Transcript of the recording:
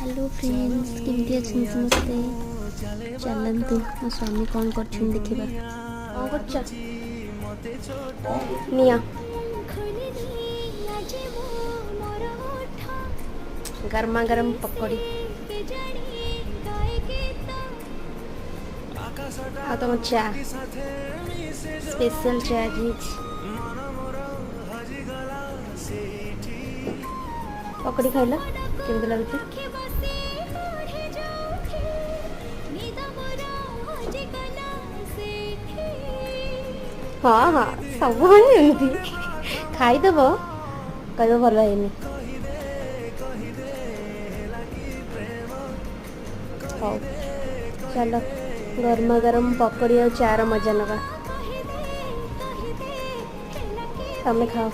Hello friends केमती अच्छे समस्ते चलतु मो स्वामी कौन कर देखा कौन कर निया गर्मा गर्म पकौड़ी आ तुम चा स्पेशल चा पकड़ी खाइल केमती लगुच हाँ हाँ सब खाईदेव कह भल है हौ चलो गर्मा गर्म पकौड़ी और चार मजा लगा तमें खाओ।